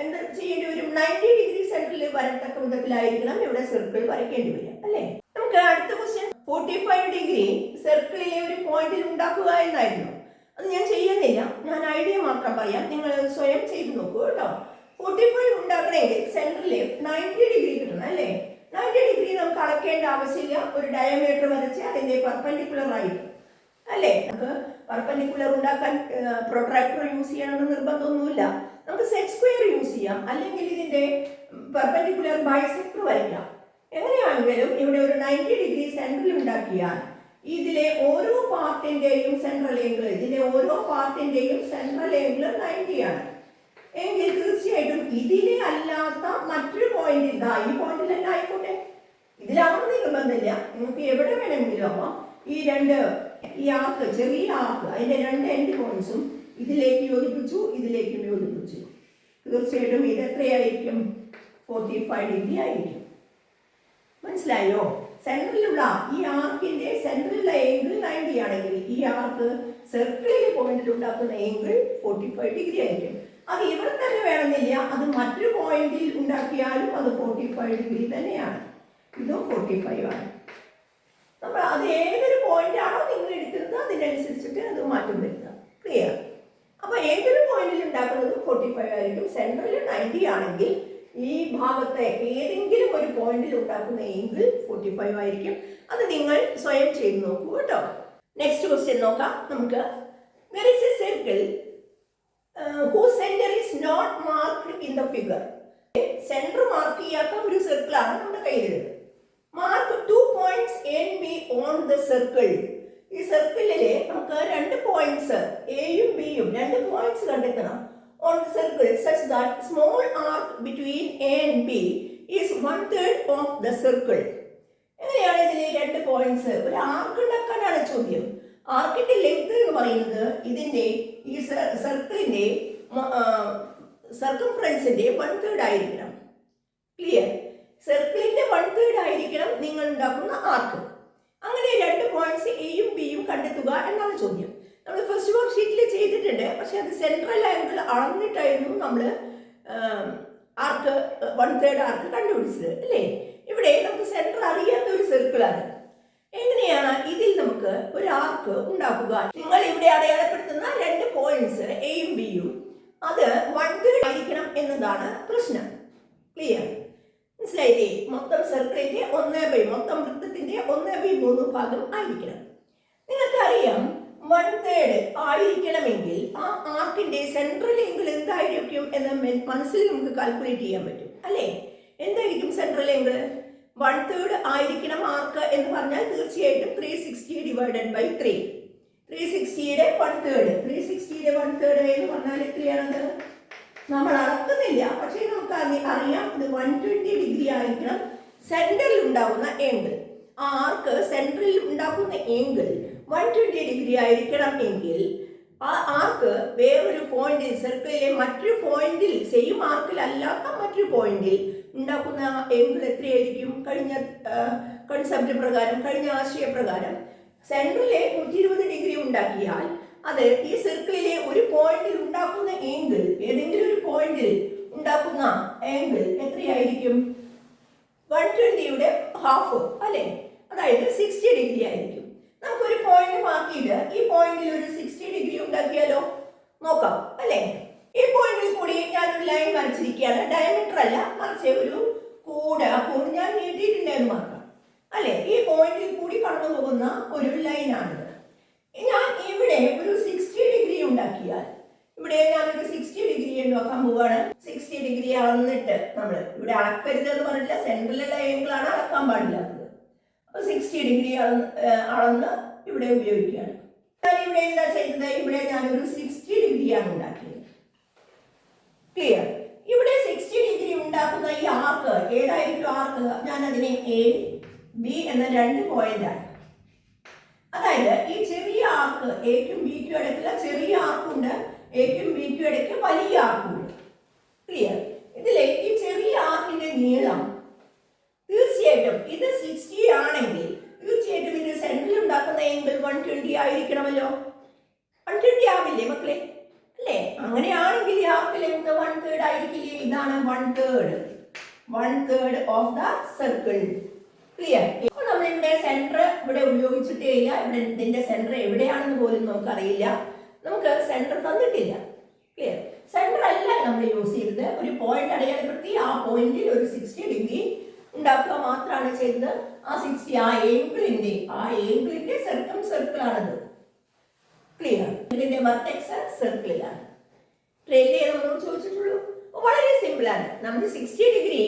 എന്ത് ചെയ്യേണ്ടി വരും? 90 ഡിഗ്രി സെൻട്രൽ വരത്തക്ക വിധത്തിലായിരിക്കണം ഇവിടെ സർക്കിൾ വരയ്ക്കേണ്ടി വരിക അല്ലേ. നമുക്ക് അടുത്ത ക്വസ്റ്റ്യൻ 45 ഡിഗ്രി സർക്കിളിലെ ഒരു പോയിന്റിൽ ഉണ്ടാക്കുക എന്നായിരുന്നു. അത് ഞാൻ ചെയ്യുന്നില്ല, ഞാൻ ഐഡിയ മാത്രം പറയാം. നിങ്ങൾ സ്വയം ചെയ്തു നോക്കൂ കേട്ടോ. 45 ഉണ്ടാക്കണമെങ്കിൽ സെൻട്രലിൽ 90 ഡിഗ്രി കിട്ടണം അല്ലേ. 90 ഡിഗ്രി നമുക്ക് അളക്കേണ്ട ആവശ്യമില്ല. ഒരു ഡയമീറ്റർ വരച്ച് അതിന്റെ പെർപെൻഡിക്കുലർ ആയിട്ട് അല്ലേ. നമുക്ക് പെർപെൻഡിക്കുലർ ഉണ്ടാക്കാൻ പ്രൊട്രാക്ടർ യൂസ് ചെയ്യണമെന്ന് നിർബന്ധമൊന്നുമില്ല. നമുക്ക് സെറ്റ് സ്ക്വയർ യൂസ് ചെയ്യാം, അല്ലെങ്കിൽ ഇതിന്റെ പെർപെൻഡിക്കുലർ ബൈസെക്ടർ വരയ്ക്കാം. എങ്ങനെയാണെങ്കിലും ഇവിടെ ഒരു 90 ഡിഗ്രി സെൻട്രൽ ഉണ്ടാക്കിയാൽ ഇതിലെ ഓരോ പാർട്ടിന്റെയും സെൻട്രൽ ആംഗിൾ 90 ആണ്. എങ്കിൽ തീർച്ചയായിട്ടും ഇതിലെ അല്ലാത്ത മറ്റൊരു പോയിന്റ് ഈ പോയിന്റിൽ തന്നെ ആയിക്കോട്ടെ, ഇതിലാവുന്ന നിർബന്ധമില്ല. നിങ്ങൾക്ക് എവിടെ വേണമെങ്കിലും ആവാം. ഈ ആർക്ക്, ചെറിയ ആർക്ക്, അതിന്റെ 2 എൻഡ് പോയിന്റ്സും ഇതിലേക്ക് യോജിപ്പിച്ചു, ഇതിലേക്കും യോജിപ്പിച്ചു. തീർച്ചയായിട്ടും ഇത് എത്രയായിരിക്കും? 45 ഡിഗ്രി ആയിരിക്കും. മനസ്സിലായോ? സെൻട്രലിലുള്ള ഈ ആർക്കിന്റെ സെൻട്രലിലുള്ള ഏംഗിൾ 90 ആണെങ്കിൽ ഈ ആർക്ക് സർക്കിളിലെ പോയിന്റിൽ ഉണ്ടാക്കുന്ന ഏംഗിൾ 45 ഡിഗ്രി ആയിരിക്കും. അത് ഇവിടെ തന്നെ വേണമെന്നില്ല, അത് മറ്റൊരു പോയിന്റിൽ ഉണ്ടാക്കിയാലും അത് 45 ഡിഗ്രി തന്നെയാണ്. ഇതും 45 ആണ്. നമ്മൾ അത് ഏതൊരു പോയിന്റ് ആണോ നിങ്ങൾ എടുക്കുന്നത് അതിനനുസരിച്ചിട്ട് അത് മാറ്റം വരുത്താം. ക്ലിയർ? അപ്പൊ ഏതൊരു പോയിന്റിൽ ഉണ്ടാക്കുന്നത് 45 ആയിരിക്കും. സെൻട്രൽ 90 ആണെങ്കിൽ ഈ ഭാഗത്തെ ഏതെങ്കിലും ഒരു പോയിന്റിൽ ഉണ്ടാക്കുന്ന ഏംഗിൾ 45 ആയിരിക്കും. അത് നിങ്ങൾ സ്വയം ചെയ്ത് നോക്കൂ കേട്ടോ. നെക്സ്റ്റ് ക്വസ്റ്റ്യൻ നോക്കാം നമുക്ക്. There is a circle whose center is not marked in the figure. Centre mark ചെയ്യാത്ത ഒരു സർക്കിൾ ആണ് നമ്മുടെ കയ്യിലുള്ളത്. Mark 2 points A and B on the circle. ഈ സർക്കിളിലെ നമുക്ക് 2 പോയിന്റ്സ് എയും ബിയും 2 പോയിന്റ്സ് കണ്ടെത്തണം. On the circle such that small arc between A and B is 1/3 of the circle. എങ്ങനെയാണ് ഇതിലെ 2 പോയിന്റ്സ്? ഒരു ആർക്ക് ഉണ്ടാക്കാനാണ് ചോദ്യം. ആർക്കിന്റെ ലെങ്ത് എന്ന് പറയുന്നത് ഇതിന്റെ ഈ സർക്കിളിന്റെ സർക്കംഫറൻസിന്റെ 1/3 ആയിരിക്കണം. ക്ലിയർ? സർക്കിളിന്റെ 1/3 ആയിരിക്കണം നിങ്ങൾ ഉണ്ടാക്കുന്ന ആർക്ക്. അങ്ങനെ 2 പോയിന്റ്സ് എയും ബിയും കണ്ടെത്തുക എന്നാണ് ചോദ്യം. നമ്മൾ ഫസ്റ്റ് വർക്ക് ഷീറ്റിൽ ചെയ്തിട്ടുണ്ട്, പക്ഷെ അത് സെൻട്രൽ ആംഗിൾ അളന്നിട്ടായിരുന്നു നമ്മൾ ആർക്ക് 1/3 ആർക്ക് കണ്ടുപിടിച്ചത് അല്ലേ. ഇവിടെ നമുക്ക് സെൻറ്റർ അറിയാത്ത ഒരു സർക്കിളാണ്. എങ്ങനെയാണ് ഇതിൽ നമുക്ക് ഒരു ആർക്ക് ഉണ്ടാക്കുക? നിങ്ങൾ ഇവിടെ അടയാളപ്പെടുത്തുന്ന 2 പോയിന്റ്സ് എയും ബിയും അത് 1/3 ആയിരിക്കണം എന്നതാണ് പ്രശ്നം. ക്ലിയർ? മനസ്സിലായില്ലേ? മൊത്തം സർക്കിളിന്റെ 1/3 മൊത്തം വൃത്തത്തിന്റെ 1/3 ഭാഗം ആയിരിക്കണം. നിങ്ങൾക്കറിയാം 1/3 ആയിരിക്കണമെങ്കിൽ ആ ആർക്കിന്റെ സെൻട്രൽ ഏംഗിൾ എന്തായിരിക്കും എന്ന് മനസ്സിൽ നമുക്ക് കാൽക്കുലേറ്റ് ചെയ്യാൻ പറ്റും അല്ലേ. എന്തായിരിക്കും സെൻട്രൽ ഏംഗിൾ? 1/3 ആയിരിക്കണം ആർക്ക് എന്ന് പറഞ്ഞാൽ തീർച്ചയായിട്ടും 360 ഡിവൈഡഡ് ബൈ 3. 360യുടെ 1/3 360യുടെ 1/3 എന്ന് പറഞ്ഞാൽ എത്രയാണത്? നമ്മൾ അളക്കുന്നില്ല, പക്ഷേ നമുക്ക് അറിയാം ഇത് 120 ഡിഗ്രി ആയിരിക്കണം സെന്ററിൽ ഉണ്ടാകുന്ന ഏംഗിൾ. ആ ആർക്ക് സെന്ററിൽ ഉണ്ടാക്കുന്ന ഏംഗിൾ 120 ഡിഗ്രി ആയിരിക്കണം എങ്കിൽ ആ ആർക്ക് വേറൊരു പോയിന്റിൽ സർക്കിളിലെ മറ്റൊരു പോയിന്റിൽ സെയിം ആർക്കിൽ അല്ലാത്ത മറ്റൊരു പോയിന്റിൽ ഉണ്ടാക്കുന്ന ഏംഗിൾ എത്രയായിരിക്കും? കഴിഞ്ഞ കൺസെപ്റ്റ് പ്രകാരം, കഴിഞ്ഞ ആശയപ്രകാരം സെൻട്രലിലെ 120 ഡിഗ്രി ഉണ്ടാക്കിയാൽ അത് ഈ സർക്കിളിലെ ഒരു പോയിന്റിൽ ഉണ്ടാക്കുന്ന ഏംഗിൾ, ഏതെങ്കിലും ഒരു പോയിന്റിൽ ഉണ്ടാക്കുന്ന ഏംഗിൾ എത്രയായിരിക്കും? 120യുടെ ഹാഫ് അല്ലേ, അതായത് 60 ഡിഗ്രി ആയിരിക്കും. നമുക്കൊരു പോയിന്റ് മാറ്റിയിട്ട് ഈ പോയിന്റിൽ ഒരു 60 ഡിഗ്രി ഉണ്ടാക്കിയാലോ? നോക്കാം അല്ലേ. ഈ പോയിന്റിൽ കൂടി ഞാനൊരു ലൈൻ വരച്ചിരിക്കുകയാണ്. ഡയമീറ്റർ അല്ല, മറിച്ച് ഒരു കോഡ്. ആ കോഡ് ഞാൻ നീട്ടിയിട്ടുണ്ടെന്ന് മാത്രം അല്ലേ. ഈ പോയിന്റിൽ കൂടി കടന്നു പോകുന്ന ഒരു ലൈനാണിത്. ഞാൻ ഇവിടെ ഒരു 60 ഡിഗ്രി ഉണ്ടാക്കിയാൽ ഇവിടെ ഞാനൊരു 60 ഡിഗ്രി ഉണ്ടാക്കാൻ പോവുകയാണ്. 60 ഡിഗ്രി അളന്നിട്ട് നമ്മൾ ഇവിടെ അളക്കരുത് എന്ന് പറഞ്ഞില്ല, സെൻട്രലുള്ള ഏംഗിളാണ് അളക്കാൻ പാടില്ലാത്തത്. അപ്പോൾ 60 ഡിഗ്രി അളന്ന് ഇവിടെ ഉപയോഗിക്കുകയാണ്. ഞാൻ ഇവിടെ എന്താ ചെയ്തത്? ഇവിടെ ഞാനൊരു 60 ഡിഗ്രിയാണ് ഉണ്ടാക്കിയത്. ക്ലിയർ? ഇവിടെ 60 ഡിഗ്രി ഉണ്ടാക്കുന്ന ഈ ആർക്ക് ഏതായിരിക്കും ആർക്ക്? ഞാൻ അതിനെ എ ബി എന്ന 2 പോയിന്റാണ്. അതായത് ഈ ചെറിയ ആർക്ക് എക്കും ബിക്കും ഇടയ്ക്കുള്ള ചെറിയ ആർക്കുണ്ട്, എക്കും ബിക്കും ഇടയ്ക്ക് വലിയ ആർക്കുണ്ട്. ക്ലിയർ? ഇതിലെ ഈ ചെറിയ ആർക്കിന്റെ നീളം തീർച്ചയായിട്ടും ഇത് 60 ആണെങ്കിൽ തീർച്ചയായിട്ടും ഇത് സെന്ററിൽ ഉണ്ടാക്കുന്ന ഏംഗിൾ 120 ആയിരിക്കണമല്ലോ. 120 ആവില്ലേ മക്കളെ? അല്ലേ? അങ്ങനെയാണെങ്കിൽ ഈ ആർക്ക് ലെങ്ത് 1/3 ആയിരിക്കില്ലേ? ഇതാണ് 1/3 ഓഫ് ദ സർക്കിൾ. ക്ലിയർ? ഇപ്പോൾ നമ്മളിവിടെ സെന്റർ ഇവിടെ ഉപയോഗിച്ചിട്ടേ ഇല്ല. ഇവിടെ ഇതിന്റെ സെന്റർ എവിടെയാണെന്ന് പോലും നമുക്കറിയില്ല. നമുക്ക് സെന്റർ തന്നിട്ടില്ല. ക്ലിയർ? സെന്റർ അല്ല നമ്മൾ യൂസ് ചെയ്തത്. ഒരു പോയിന്റ് അടയാളപ്പെടുത്തി ആ പോയിന്റിൽ ഒരു 60 ഡിഗ്രി ഉണ്ടാക്കുക മാത്രമാണ് ചെയ്തത്. ആ 60 ആ ഏംഗിളിന്റെ സർക്കം സർക്കിളാണത്. ക്ലിയർ? ഇതിന്റെ വെർട്ടെക്സ് സർക്കിളിലാണ്. ട്രേസ് ചെയ്ത് നമ്മൾ ചോദിച്ചിട്ടുള്ളൂ. വളരെ സിമ്പിളാണ്. നമ്മൾ 60 ഡിഗ്രി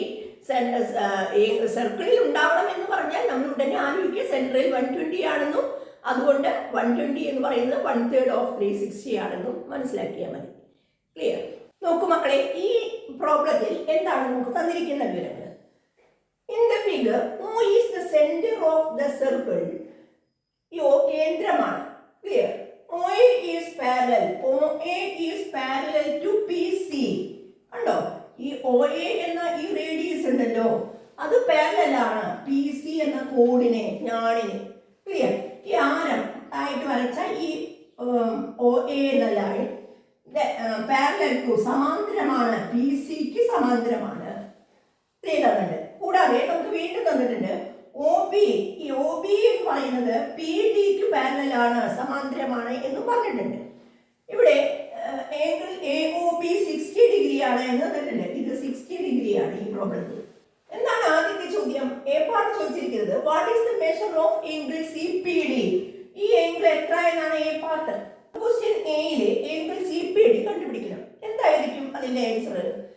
സർക്കിളിൽ ഉണ്ടാവണം എന്ന് പറഞ്ഞാൽ നമ്മൾ ഉടനെ ആലോചിക്കുക സെൻട്രൽ 120 ആണെന്നും അതുകൊണ്ട് 120 എന്ന് പറയുന്നത് 1/3 ഓഫ് 360 ആണെന്നും മനസ്സിലാക്കിയാൽ മതി. ക്ലിയർ? നോക്കൂ മക്കളെ, ഈ പ്രോബ്ലത്തിൽ എന്താണ് നമുക്ക് തന്നിരിക്കുന്ന വിവരങ്ങൾ? In the figure O is the center of the circle. ഈ O കേന്ദ്രമാണ്. Clear? OA is parallel to PC. കണ്ടോ? ഈ OA എന്ന ഈ റേഡിയസ് ഉണ്ടല്ലോ, അത് പാരലലാണ് പി സി എന്ന കോഡിനെ ഞാണിന്. ക്ലിയർ? ഈ ആരം ആയിട്ട് വരച്ച ഈ ഒ എ എന്ന ലൈൻ പാരലൽ ടു സമാന്തരമാണ്, പി സിക്ക് സമാന്തരമാണ്. തന്നിട്ടുണ്ട്. കൂടാതെ നമുക്ക് വീണ്ടും തന്നിട്ടുണ്ട് ഒ ബി. ഈ ഒ ബി എന്ന് പറയുന്നത് പി ഡിക്ക് പാരലലാണ്, സമാന്തരമാണ് എന്ന് പറഞ്ഞിട്ടുണ്ട്. ഇവിടെ ആംഗിൾ എ ഒ ബി 60 ഡിഗ്രിയാണ് എന്ന് തന്നിട്ടുണ്ട്. ഇത് 60 ഡിഗ്രിയാണ് ഈ പ്രോബ്ലത്തിൽ. എന്താണ് ആദ്യത്തെ ചോദ്യം? എ പാർട്ട് ചോദിച്ചിരിക്കുന്നത് what is the measure of angle C P D. ഈ ആംഗിൾ എത്ര എന്നാണ് എ പാർട്ട്. ക്വസ്റ്റ്യൻ എയിലെ ആംഗിൾ സി പി ഡി കണ്ടുപിടിക്കണം. എന്തായിരിക്കും അതിന്റെ ആൻസർ?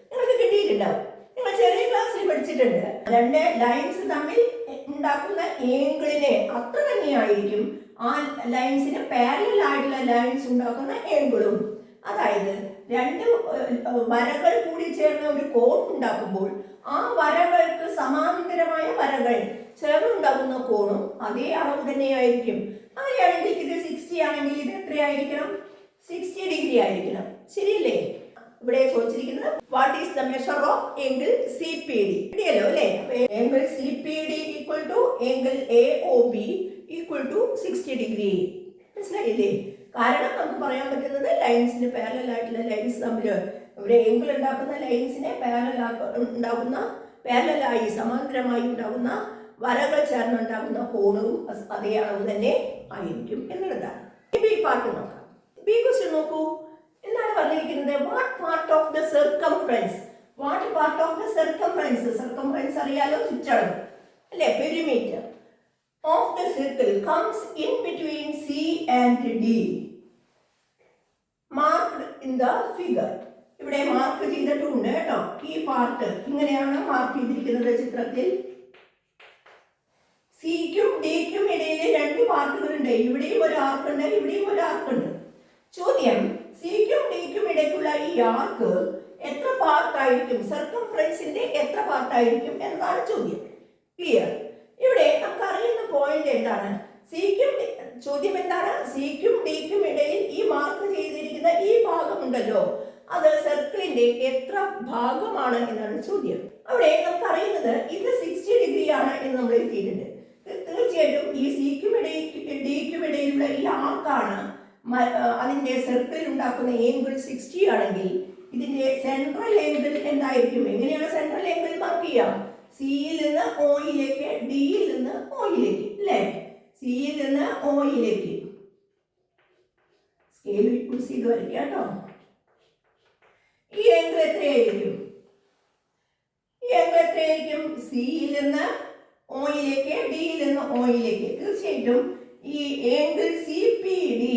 നിങ്ങൾക്ക് കിട്ടിയിട്ടുണ്ടാവും. നിങ്ങൾ ചെറിയ ക്ലാസ്സിൽ പഠിച്ചിട്ടുണ്ട്. രണ്ട് ലൈൻസ് തമ്മിൽ ഉണ്ടാക്കുന്ന ആംഗിളിനെ അത്ര തന്നെയായിരിക്കും ആ ലൈൻസിന് പാരലൽ ആയിട്ടുള്ള ലൈൻസ് ഉണ്ടാക്കുന്ന ആംഗിളും. അതായത് രണ്ട് വരകൾ കൂടി ചേർന്ന് ഒരു കോൺ ഉണ്ടാക്കുമ്പോൾ ആ വരകൾക്ക് സമാന്തരമായ വരകൾ ചേർന്നുണ്ടാകുന്ന കോണും അതേ അളവ് തന്നെയായിരിക്കും. അങ്ങനെയാണെങ്കിൽ ഇത് 60 ആണെങ്കിൽ ഇത് എത്രയായിരിക്കണം? 60 ഡിഗ്രി ആയിരിക്കണം. ശരിയല്ലേ? ഇവിടെ ചോദിച്ചിരിക്കുന്നത് what is the measure of angle C P D. ശരിയല്ലോ അല്ലേ? Angle C P D equal to angle A O B equal to 60 degree. മനസ്സിലായില്ലേ? കാരണം നമുക്ക് പറയാൻ പറ്റുന്നത് ലൈൻസിന് പാരലൽ ആയിട്ടുള്ള ലൈൻസ് തമ്മിൽ ഇവിടെ ആംഗിൾ ഉണ്ടാക്കുന്ന ലൈൻസിനെ പാരലലായി സമാന്തരമായി ഉണ്ടാകുന്ന വരകൾ ചേർന്നുണ്ടാകുന്ന കോണും അതേ അളവ് തന്നെ ആയിരിക്കും എന്നുള്ളതാണ്. ബി പാർട്ട് നോക്കാം. ബി ക്വസ്റ്റ്യൻ നോക്കൂ. എന്താണ് പറഞ്ഞിരിക്കുന്നത്? What part of the circumference. What part of the circumference. Circumference അറിയാലോ, ചുറ്റളവ് അല്ലേ, perimeter of the circle comes in between C and D marked in the figure. ഇവിടെ മാർക്ക് ചെയ്തിട്ടുണ്ട് കേട്ടോ. ഈ പാർട്ട് ഇങ്ങനെയാണ് മാർക്ക് ചെയ്തിരിക്കുന്നത് ചിത്രത്തിൽ. സിക്കും ഡിക്കും ഇടയിൽ രണ്ട് പാർട്ടുകളുണ്ട്. ഇവിടെയും ഒരു ആർക്കുണ്ട്, ഇവിടെയും ഒരു ആർക്കുണ്ട്. ചോദ്യം, സിക്കും ഡിക്കും ഇടയ്ക്കുള്ള ഈ ആർക്ക് എത്ര പാർട്ടായിരിക്കും, സർക്കംഫറൻസിന്റെ എത്ര പാർട്ടായിരിക്കും എന്നതാണ് ചോദ്യം. ക്ലിയർ? ഇവിടെ നമുക്ക് അറിയുന്ന പോയിന്റ് എന്താണ്? ചോദ്യം എന്താണ്? സിക്കും ഡിക്കും ഇടയിൽ ഈ മാർക്ക് ചെയ്തിരിക്കുന്ന ഈ ഭാഗമുണ്ടല്ലോ, അത് സർക്കിളിന്റെ എത്ര ഭാഗമാണ് എന്നാണ് ചോദ്യം. അവിടെ നമുക്ക് അറിയുന്നത് ഇത് 60 ഡിഗ്രി ആണ് എന്ന് നമ്മൾ എഴുതിയിട്ടുണ്ട്. തീർച്ചയായിട്ടും ഈ സിക്കും ഡിക്കും ഇടയിലുള്ള ഈ ആർക്കാണ് അതിന്റെ സർക്കിളിൽ ഉണ്ടാക്കുന്ന ആംഗിൾ 60 ആണെങ്കിൽ ഇതിന്റെ സെൻട്രൽ ആംഗിൾ എന്തായിരിക്കും? എങ്ങനെയാണ് സെൻട്രൽ ആംഗിൾ മാർക്ക് ചെയ്യുക? സിയിൽ നിന്ന് ഓയിലേക്ക്, ഡിയിൽ നിന്ന് ഓയിലേക്ക് അല്ലേ? സിയിൽ നിന്ന് ഓയിലേക്ക് സ്കെയിൽ യൂസ് ചെയ്ത് വരയ്ക്കുക കേട്ടോ. ഈ ആംഗിൾ എത്രയായിരിക്കും? ഈ ആംഗിൾ എത്രയായിരിക്കും? സിയിൽ നിന്ന് ഓയിലേക്ക്, ഡിയിൽ നിന്ന് ഓയിലേക്ക്. തീർച്ചയായിട്ടും ഈ ആംഗിൾ സി പി ഡി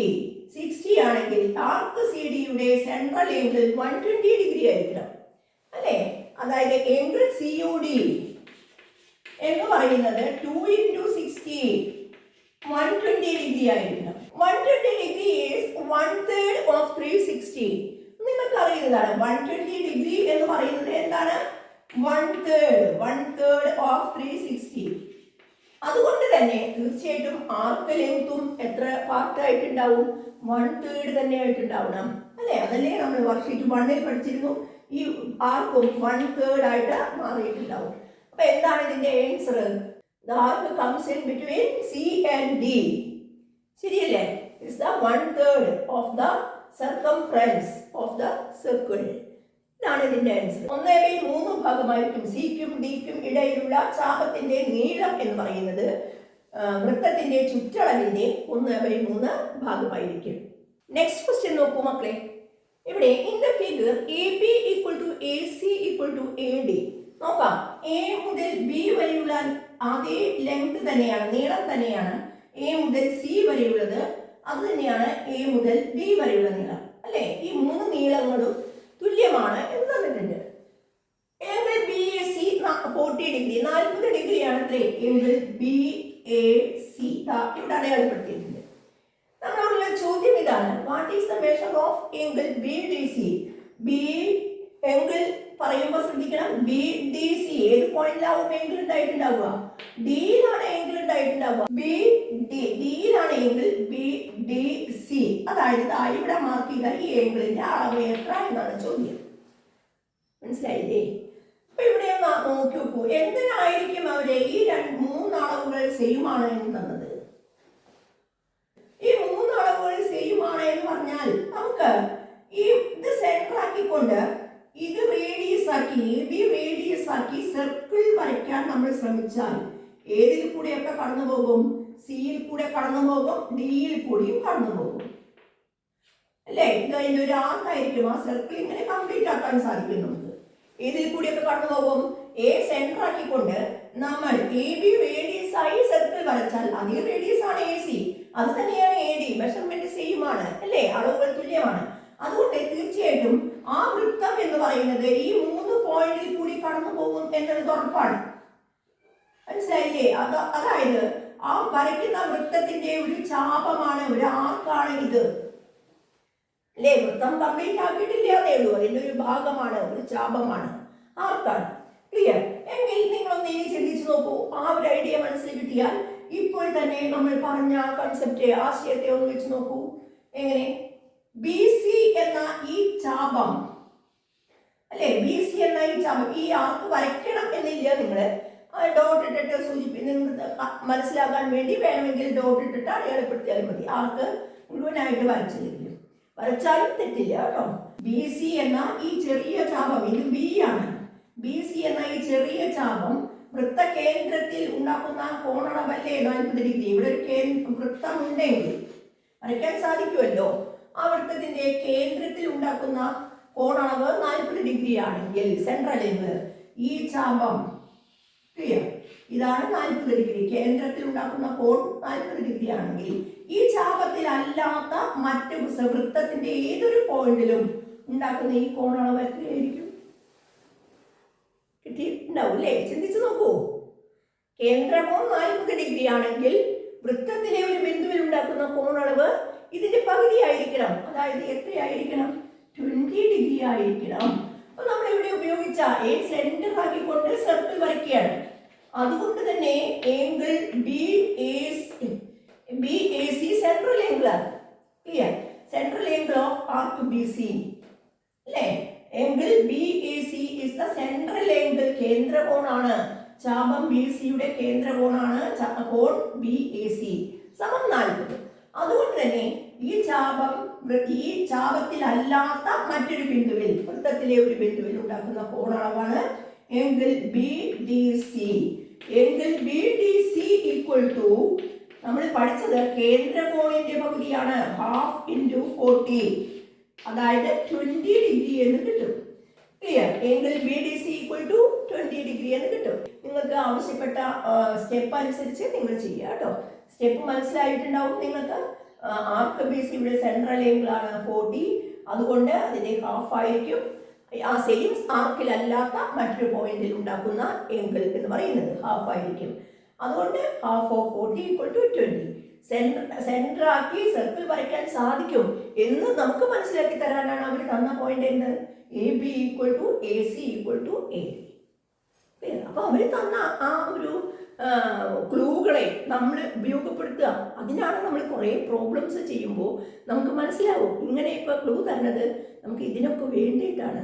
60 ആണെങ്കിൽ ആർക്ക് സി ഡിയുടെ സെൻട്രൽ ആംഗിൾ 120 ഡിഗ്രി ആയിരിക്കണം അല്ലേ? അതായത് ആംഗിൾ സി യു ഡി എന്ന് പറയുന്നത് 2 into 60 120 ഡിഗ്രി ആയിരിക്കണം. 120 ഡിഗ്രി ഈസ് 1/3 of 360. നിങ്ങൾക്ക് അറിയുന്നതാണ് 120 ഡിഗ്രി എന്ന് പറയുന്നത് എന്താണ്? 1/3 of 360. അതുകൊണ്ട് തന്നെ തീർച്ചയായിട്ടും ആർക്ക് ലെങ്തും എത്ര പാർട്ടായിട്ടുണ്ടാവും? 1/3 തന്നെ ആയിട്ടുണ്ടാവണം അല്ലേ? അതല്ലേ നമ്മൾ വർക്ക്ഷീറ്റ് 1-ൽ പഠിച്ചിരുന്നു. ഈ ആർക്കും 1/3 ആയിട്ട് മാറിയിട്ടുണ്ടാവും. അപ്പൊ എന്താണ് ഇതിന്റെ answer? The arc comes in between C and D. ശരിയല്ലേ? Is the 1/3 of the circumference of the circle. ഇതാണ് ഇതിന്റെ ആൻസർ. 1/3 ഭാഗമായിരിക്കും സിക്കും ഡിക്കും ഇടയിലുള്ള ചാപത്തിന്റെ നീളം എന്ന് പറയുന്നത് വൃത്തത്തിന്റെ ചുറ്റളവിന്റെ 1/3 ഭാഗമായിരിക്കും. നെക്സ്റ്റ് ക്വസ്റ്റ്യൻ നോക്കൂ മക്കളെ. ഇവിടെ in the figure A B equal to A C equal to A D. നോക്കാം, എ മുതൽ ബി വരെയുള്ള അതേ ലെങ്ത് തന്നെയാണ്, നീളം തന്നെയാണ് എ മുതൽ സി വരെയുള്ളത്. അത് തന്നെയാണ് എ മുതൽ ബി വരെയുള്ള നീളം അല്ലേ? ഈ മൂന്ന് നീളങ്ങളും തുല്യമാണ് എന്ന് തന്നിട്ടുണ്ട്. Angle B A C 40 degree, 40 ഡിഗ്രിയാണ് അത്രേ ആംഗിൾ ബി എ സി. ഇവിടെ അടയാളപ്പെടുത്തിയിട്ടുണ്ട്. നമ്മളോടുള്ള ചോദ്യം ഇതാണ്, what is the measure of angle B D C. B angle പറയുമ്പോൾ ശ്രദ്ധിക്കണം, ബി ഡി സി ഏത് പോയിന്റിലാവും ആംഗിൾ ഉണ്ടായിട്ടുണ്ടാവുക? ഡിയിലാണ് ആംഗിൾ ഉണ്ടായിട്ടുണ്ടാവുക. ബി ഡിയിലാണ് ആംഗിൾ ബി ഡി സി. അതായത് ഇവിടെ മാർക്ക് ചെയ്ത ഈ ആംഗിളിന്റെ അളവ് എത്ര എന്നാണ് ചോദ്യം. മനസ്സിലായില്ലേ? അപ്പൊ ഇവിടെ നോക്കി നോക്കൂ, എന്തിനായിരിക്കും അവരെ ഈ മൂന്ന് അളവുകൾ സെയിം ആണ് എന്ന് തന്നത്? ഈ മൂന്ന് അളവുകൾ സെയിം ആണ് എന്ന് പറഞ്ഞാൽ നമുക്ക് ഈ ഇത് സെന്റർ ആക്കിക്കൊണ്ട് ഇത് റേഡിയസ് ആക്കി, AB റേഡിയസ് ആക്കി സർക്കിൾ വരയ്ക്കാൻ നമ്മൾ ശ്രമിച്ചാൽ ഏതിൽ കൂടെയൊക്കെ കടന്നു പോകും? സിയിൽ കൂടെ കടന്നു പോകും, ഡിയിൽ കൂടിയും കടന്നു പോകും അല്ലേ? ഇത് അതിൻ്റെ ഒരു ആർക്കായിരിക്കും. ആ സർക്കിൾ ഇങ്ങനെ കംപ്ലീറ്റ് ആക്കാൻ സാധിക്കും നമുക്ക്. ഏതിൽ കൂടിയൊക്കെ കടന്നു പോകും? എ സെന്റർ ആക്കിക്കൊണ്ട് നമ്മൾ AB റേഡിയസ് ആയി സർക്കിൾ വരച്ചാൽ അതേ റേഡിയസ് ആണ് AC, അത് തന്നെയാണ് AD. മെഷർമെന്റ് സെയിം ആണ് അല്ലേ? അളവുകൾ തുല്യമാണ്. അതുകൊണ്ട് തീർച്ചയായിട്ടും ആ വൃത്തം എന്ന് പറയുന്നത് ഈ 3 പോയിന്റിൽ കൂടി കടന്നു പോകും എന്നത് ഉറപ്പാണ്. മനസ്സിലായില്ലേ? അതായത് ആ വരയ്ക്കുന്ന വൃത്തത്തിന്റെ ഒരു ചാപമാണ്, ഒരു ആർക്കാണ് ഇത് അല്ലേ? വൃത്തം കംപ്ലീറ്റ് ആക്കിയിട്ടില്ല അതേ ഉള്ളൂ, അതിന്റെ ഒരു ഭാഗമാണ്, ഒരു ചാപമാണ്, ആർക്കാണ്. ക്ലിയർ? എങ്കിൽ നിങ്ങളൊന്ന് ഇനി ചിന്തിച്ചു നോക്കൂ. ആ ഒരു ഐഡിയ മനസ്സിൽ കിട്ടിയാൽ ഇപ്പോൾ തന്നെ നമ്മൾ പറഞ്ഞ കൺസെപ്റ്റ്, ആശയത്തെ ഒന്ന് വെച്ച് നോക്കൂ. എങ്ങനെ BC എന്ന ഈ ചാപം അല്ലെ, BC എന്ന ഈ ചാപം, ഈ ആർക്ക് വരയ്ക്കണം എന്നില്ല, നിങ്ങൾ ഡോട്ട് ഇട്ടിട്ട് നിങ്ങൾക്ക് മനസ്സിലാക്കാൻ വേണ്ടി വേണമെങ്കിൽ ഡോട്ട് ഇട്ടിട്ട് അടയാളപ്പെടുത്തിയാലും മതി. ആർക്ക് മുഴുവനായിട്ട് വരച്ചില്ലെങ്കിലും വരച്ചാലും തെറ്റില്ല കേട്ടോ. BC എന്ന ഈ ചെറിയ ചാപം, ഇത് B ആണ്. BC എന്ന ഈ ചെറിയ ചാപം വൃത്ത കേന്ദ്രത്തിൽ ഉണ്ടാക്കുന്ന കോണളവല്ലേ 40 ഡിഗ്രി. ഇവിടെ ഒരു വൃത്തം ഉണ്ടെങ്കിൽ വരയ്ക്കാൻ സാധിക്കുമല്ലോ. ആ വൃത്തത്തിന്റെ കേന്ദ്രത്തിൽ ഉണ്ടാക്കുന്ന കോണളവ് 40 ഡിഗ്രി ആണെങ്കിൽ സെൻട്രൽ എന്ന് ഈ ചാപം ക്ലിയർ, ഇതാണ് 40 ഡിഗ്രി. കേന്ദ്രത്തിൽ ഉണ്ടാക്കുന്ന കോൺ 40 ഡിഗ്രി ആണെങ്കിൽ ഈ ചാപത്തിൽ അല്ലാത്ത മറ്റ് വൃത്തത്തിന്റെ ഏതൊരു പോയിന്റിലും ഉണ്ടാക്കുന്ന ഈ കോണളവ് എത്രയായിരിക്കും? കിട്ടിയിട്ടുണ്ടാവും അല്ലേ? ചിന്തിച്ചു നോക്കൂ. കേന്ദ്രകോൺ 40 ഡിഗ്രി ആണെങ്കിൽ വൃത്തത്തിലെ ഒരു ബിന്ദുവിൽ ഉണ്ടാക്കുന്ന കോണളവ് ഇതിന്റെ പകുതി ആയിരിക്കണം. അതായത് എത്രയായിരിക്കണം? 20 ഡിഗ്രി ആയിരിക്കണം. അപ്പൊ നമ്മൾ ഇവിടെ ഉപയോഗിച്ച A സെന്റർ ആക്കിക്കൊണ്ട് സർക്കിൾ വരയ്ക്കുകയാണ്. അതുകൊണ്ട് തന്നെ ആംഗിൾ BAC സെൻട്രൽ ആംഗിൾ ആണ്. Clear? Central angle of arc BC അല്ലേ? Angle BAC is the central angle, കേന്ദ്രകോണാണ്. ചാപം BC യുടെ കേന്ദ്രകോണാണ് കോൺ BAC സമം 40. അതുകൊണ്ട് തന്നെ ഈ ചാപത്തിൽ അല്ലാത്ത മറ്റൊരു ബിന്ദുവിൽ, വൃത്തത്തിലെ ഒരു ബിന്ദുവിൽ ഉണ്ടാക്കുന്ന കോണളവാണ് angle BDC. Angle BDC equal to നമ്മൾ പഠിച്ചത് കേന്ദ്രകോണിന്റെ പകുതിയാണ്, 1/2 × 40, അതായത് 20 ഡിഗ്രി എന്ന് കിട്ടും. Clear? Angle BDC equal to 20 degree എന്ന് കിട്ടും. നിങ്ങൾക്ക് ആവശ്യപ്പെട്ട സ്റ്റെപ്പ് അനുസരിച്ച് നിങ്ങൾ ചെയ്യുക കേട്ടോ. സ്റ്റെപ്പ് മനസ്സിലായിട്ടുണ്ടാവും നിങ്ങൾക്ക്. ആർക്ക് BC ഇവിടെ സെൻട്രൽ ആംഗിൾ ആണ് 40, അതുകൊണ്ട് അതിന്റെ ഹാഫ് ആയിരിക്കും ആ സെയിം ആർക്കിലല്ലാത്ത മറ്റൊരു പോയിന്റിൽ ഉണ്ടാക്കുന്ന ആംഗിൾ എന്ന് പറയുന്നത് ഹാഫ് ആയിരിക്കും. അതുകൊണ്ട് half of 40 equal to 20. Centre ആക്കി സർക്കിൾ വരയ്ക്കാൻ സാധിക്കും എന്ന് നമുക്ക് മനസ്സിലാക്കി തരാനാണ് അവർ തന്ന പോയിന്റ്. എന്ത്? AB equal to AC equal to AD. അപ്പൊ അവർ തന്ന ആ ഒരു ക്ലൂകളെ നമ്മൾ ഉപയോഗപ്പെടുത്തുക. അതിനാണ് നമ്മൾ കുറേ പ്രോബ്ലംസ് ചെയ്യുമ്പോൾ നമുക്ക് മനസ്സിലാവും ഇങ്ങനെയൊക്കെ ക്ലൂ തരുന്നത് നമുക്ക് ഇതിനൊക്കെ വേണ്ടിയിട്ടാണ്.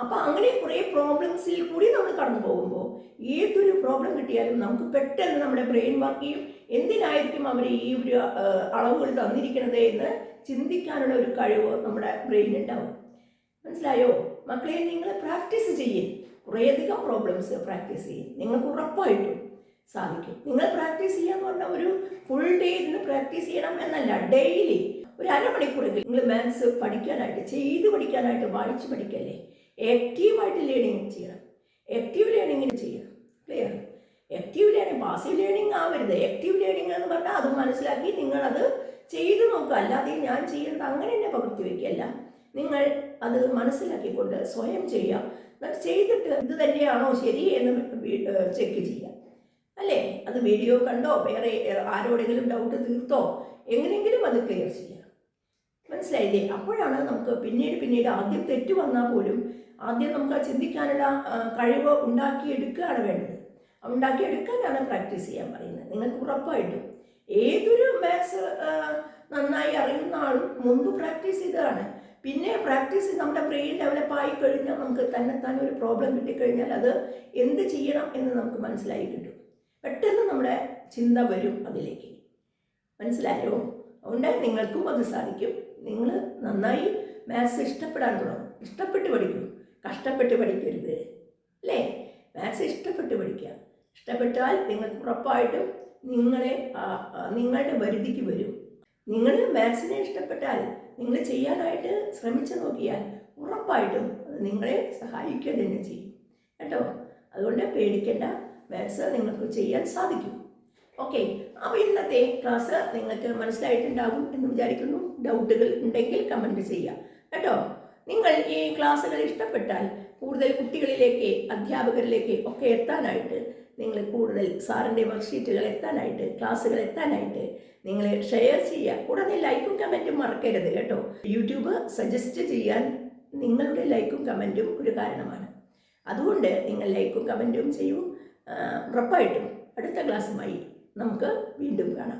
അപ്പൊ അങ്ങനെ കുറേ പ്രോബ്ലംസിൽ കൂടി നമ്മൾ കടന്നു പോകുമ്പോൾ ഏതൊരു പ്രോബ്ലം കിട്ടിയാലും നമുക്ക് പെട്ടെന്ന് നമ്മുടെ ബ്രെയിൻ വർക്ക് ചെയ്യും. എന്തിനായിരിക്കും അവർ ഈ ഒരു അളവുകൾ തന്നിരിക്കുന്നത് എന്ന് ചിന്തിക്കാനുള്ള ഒരു കഴിവ് നമ്മുടെ ബ്രെയിൻ ഉണ്ടാവും. മനസ്സിലായോ മക്കളെ? നിങ്ങൾ പ്രാക്ടീസ് ചെയ്യും, കുറേയധികം പ്രോബ്ലംസ് പ്രാക്ടീസ് ചെയ്യും, നിങ്ങൾക്ക് ഉറപ്പായിട്ടും സാധിക്കും. നിങ്ങൾ പ്രാക്ടീസ് ചെയ്യാന്ന് പറഞ്ഞാൽ ഒരു ഫുൾ ഡേ ഇരുന്ന് പ്രാക്ടീസ് ചെയ്യണം എന്നല്ല, ഡെയിലി ഒരു അരമണിക്കൂറെങ്കിലും നിങ്ങൾ മാത്സ് പഠിക്കാനായിട്ട്, ചെയ്ത് പഠിക്കാനായിട്ട്, വായിച്ച് പഠിക്കല്ലേ, ആക്റ്റീവായിട്ട് ലേണിംഗ് ചെയ്യണം. ആക്റ്റീവ് ലേണിങ്ങിന് ചെയ്യണം. Clear? Active learning, passive learning ആവരുത്. ആക്റ്റീവ് ലേണിംഗ് എന്ന് പറഞ്ഞാൽ അത് മനസ്സിലാക്കി നിങ്ങളത് ചെയ്ത് നോക്കുക. അല്ലാതെ ഞാൻ ചെയ്യുന്നത് അങ്ങനെ തന്നെ പകർത്തി വയ്ക്കല്ല. നിങ്ങൾ അത് മനസ്സിലാക്കിക്കൊണ്ട് സ്വയം ചെയ്യാം. എന്നിട്ട് ചെയ്തിട്ട് ഇത് തന്നെയാണോ ശരി എന്ന് ചെക്ക് ചെയ്യാം അല്ലേ? അത് വീഡിയോ കണ്ടോ, വേറെ ആരോടെങ്കിലും ഡൗട്ട് തീർത്തോ, എങ്ങനെയെങ്കിലും അത് ക്ലിയർ ചെയ്യാം. മനസ്സിലായില്ലേ? അപ്പോഴാണ് നമുക്ക് പിന്നീട് ആദ്യം തെറ്റ് വന്നാൽ പോലും ആദ്യം നമുക്ക് ആ ചിന്തിക്കാനുള്ള കഴിവ് ഉണ്ടാക്കിയെടുക്കുകയാണ് വേണ്ടത്. ഉണ്ടാക്കിയെടുക്കാനാണ് പ്രാക്ടീസ് ചെയ്യാൻ പറയുന്നത്. നിങ്ങൾക്ക് ഉറപ്പായിട്ടും ഏതൊരു മാത്സ് നന്നായി അറിയുന്ന ആളും മുമ്പ് പ്രാക്ടീസ് ചെയ്തതാണ്, പിന്നെ പ്രാക്ടീസ് നമ്മുടെ ബ്രെയിൻ ഡെവലപ്പ് ആയി കഴിഞ്ഞാൽ നമുക്ക് തന്നെത്താൻ ഒരു പ്രോബ്ലം കിട്ടിക്കഴിഞ്ഞാൽ അത് എന്ത് ചെയ്യണം എന്ന് നമുക്ക് മനസ്സിലായി കിട്ടും. പെട്ടെന്ന് നമ്മുടെ ചിന്ത വരും അതിലേക്ക്. മനസ്സിലായോ? അതുകൊണ്ട് നിങ്ങൾക്കും അത് സാധിക്കും. നിങ്ങൾ നന്നായി മാത്സ് ഇഷ്ടപ്പെടാൻ തുടങ്ങും. ഇഷ്ടപ്പെട്ട് പഠിക്കൂ, കഷ്ടപ്പെട്ട് പഠിക്കരുത് അല്ലേ? മാത്സ് ഇഷ്ടപ്പെട്ട് പഠിക്കുക. ഇഷ്ടപ്പെട്ടാൽ നിങ്ങൾക്ക് ഉറപ്പായിട്ടും നിങ്ങളുടെ പരിധിക്ക് വരും. നിങ്ങൾ മാത്സിനെ ഇഷ്ടപ്പെട്ടാൽ നിങ്ങൾ ചെയ്യാനായിട്ട് ശ്രമിച്ചു നോക്കിയാൽ ഉറപ്പായിട്ടും അത് നിങ്ങളെ സഹായിക്കുക തന്നെ ചെയ്യും കേട്ടോ. അതുകൊണ്ട് പേടിക്കേണ്ട, മാത്സ് നിങ്ങൾക്ക് ചെയ്യാൻ സാധിക്കും. ഓക്കെ, അപ്പോൾ ഇന്നത്തെ ക്ലാസ് നിങ്ങൾക്ക് മനസ്സിലായിട്ടുണ്ടാകും എന്ന് വിചാരിക്കുന്നു. ഡൗട്ടുകൾ ഉണ്ടെങ്കിൽ കമൻറ്റ് ചെയ്യാം കേട്ടോ. നിങ്ങൾ ഈ ക്ലാസ്സുകൾ ഇഷ്ടപ്പെട്ടാൽ കൂടുതൽ കുട്ടികളിലേക്ക്, അധ്യാപകരിലേക്ക് ഒക്കെ എത്താനായിട്ട് നിങ്ങൾ കൂടുതൽ സാറിൻ്റെ വർക്ക്ഷീറ്റുകൾ എത്താനായിട്ട്, ക്ലാസ്സുകൾ എത്താനായിട്ട് നിങ്ങൾ ഷെയർ ചെയ്യുക. കൂടാതെ ലൈക്കും കമൻറ്റും മറക്കരുത് കേട്ടോ. യൂട്യൂബ് സജസ്റ്റ് ചെയ്യാൻ നിങ്ങളുടെ ലൈക്കും കമൻറ്റും ഒരു കാരണമാണ്. അതുകൊണ്ട് നിങ്ങൾ ലൈക്കും കമൻറ്റും ചെയ്യൂ. ഉറപ്പായിട്ടും അടുത്ത ക്ലാസ്സുമായി നമുക്ക് വീണ്ടും കാണാം.